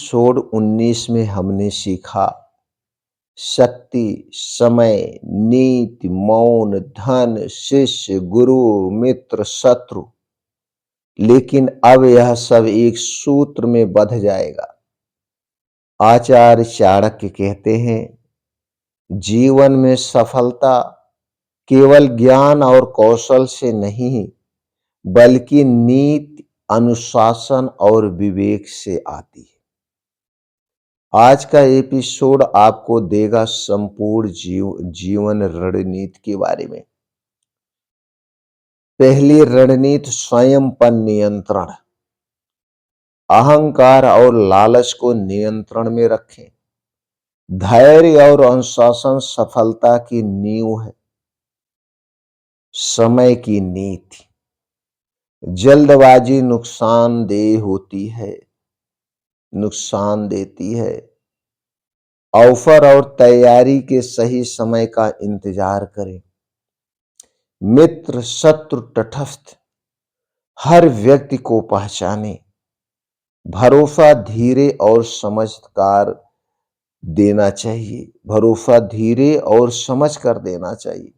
Episode 19 में हमने सीखा शक्ति, समय, नीति, मौन, धन, शिष्य, गुरु, मित्र, शत्रु। लेकिन अब यह सब एक सूत्र में बंध जाएगा। आचार्य चाणक्य कहते हैं, जीवन में सफलता केवल ज्ञान और कौशल से नहीं, बल्कि नीति, अनुशासन और विवेक से आती है। आज का एपिसोड आपको देगा संपूर्ण जीवन रणनीति के बारे में। पहली रणनीति स्वयं पर नियंत्रण। अहंकार और लालच को नियंत्रण में रखें। धैर्य और अनुशासन सफलता की नींव है। समय की नीति। जल्दबाजी नुकसानदेह होती है, नुकसान देती है। अवसर और तैयारी के सही समय का इंतजार करें। मित्र, शत्रु, तटस्थ। हर व्यक्ति को पहचाने। भरोसा धीरे और समझदार देना चाहिए। भरोसा धीरे और समझ कर देना चाहिए।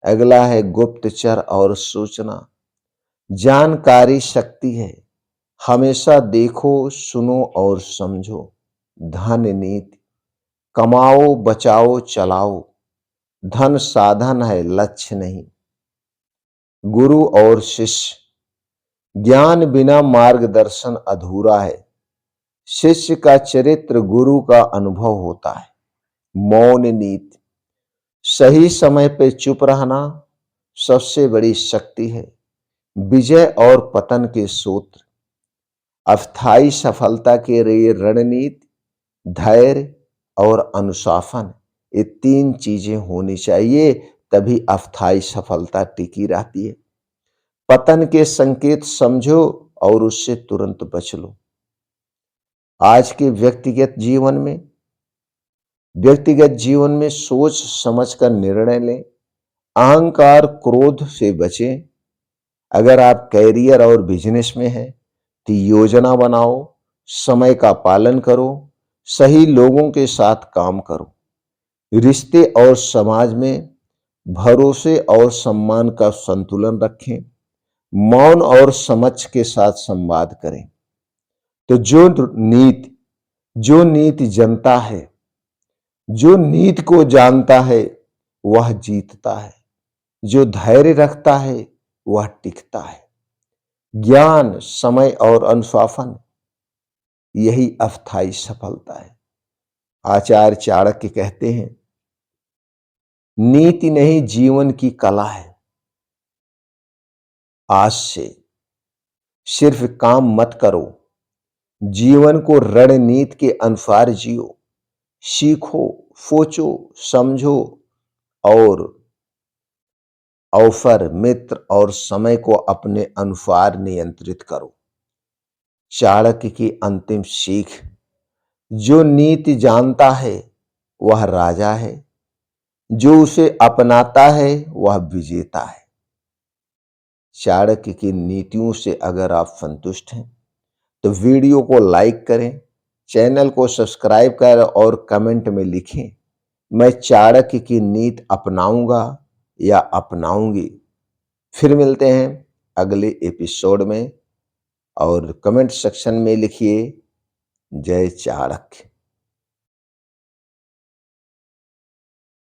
अगला है गुप्तचर और सूचना। जानकारी शक्ति है। हमेशा देखो, सुनो और समझो। धन नीति। कमाओ, बचाओ, चलाओ। धन साधन है, लक्ष्य नहीं। गुरु और शिष्य। ज्ञान बिना मार्गदर्शन अधूरा है। शिष्य का चरित्र गुरु का अनुभव होता है। मौन नीति। सही समय पर चुप रहना सबसे बड़ी शक्ति है। विजय और पतन के सूत्र। अस्थायी सफलता के लिए रणनीति, धैर्य और अनुशासन, ये तीन चीजें होनी चाहिए, तभी अस्थायी सफलता टिकी रहती है। पतन के संकेत समझो और उससे तुरंत बच लो। आज के व्यक्तिगत जीवन में सोच समझ कर निर्णय लें। अहंकार, क्रोध से बचें। अगर आप कैरियर और बिजनेस में हैं तो योजना बनाओ, समय का पालन करो, सही लोगों के साथ काम करो। रिश्ते और समाज में भरोसे और सम्मान का संतुलन रखें। मौन और समझ के साथ संवाद करें। तो जो नीति जनता है, जो नीति को जानता है वह जीतता है। जो धैर्य रखता है वह टिकता है। ज्ञान, समय और अनुशासन, यही अस्थायी सफलता है। आचार्य चाणक्य कहते हैं, नीति नहीं, जीवन की कला है। आज से सिर्फ काम मत करो, जीवन को रणनीति के अनुसार जियो। सीखो, सोचो, समझो और अवसर, मित्र और समय को अपने अनुसार नियंत्रित करो। चाणक्य की अंतिम सीख, जो नीति जानता है वह राजा है, जो उसे अपनाता है वह विजेता है। चाणक्य की नीतियों से अगर आप संतुष्ट हैं तो वीडियो को लाइक करें, चैनल को सब्सक्राइब करें और कमेंट में लिखें, मैं चाणक्य की नीति अपनाऊंगा या अपनाऊंगी। फिर मिलते हैं अगले एपिसोड में और कमेंट सेक्शन में लिखिए, जय चाणक्य।